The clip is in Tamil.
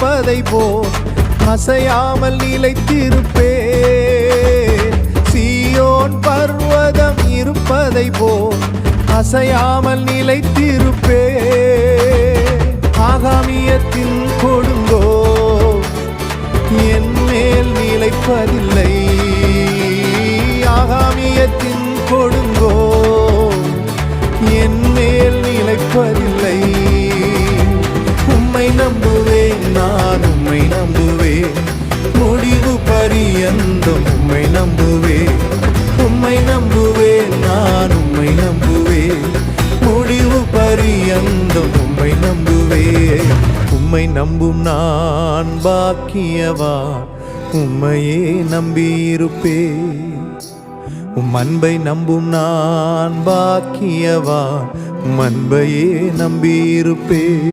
இருப்பதை போல் அசையாமல் நிலைத்திருப்பேன். சீயோன் பர்வதம் இருப்பதை போல் அசையாமல் நிலைத்திருப்பேன். ஆகாமியத்தின் கொடுங்கோ என் மேல் நிலைப்பதில்லை. ஆகாமியத்தின் கொடுங்கோ என் மேல் நிலைப்பதில்லை. உம்மை நம்புவேன், நான் உம்மை நம்புவேன், முடிவு பரியந்தம் உம்மை நம்புவேன். உம்மை நம்புவேன், நான் உம்மை நம்புவேன், முடிவு பரியந்தம் உம்மை நம்புவேன். உம்மை நம்பும் நான் பாக்கியவான், உம்மையே நம்பியிருப்பேன். உம் அன்பை நம்பும் நான் பாக்கியவான், உம் அன்பையே நம்பியிருப்பேன்.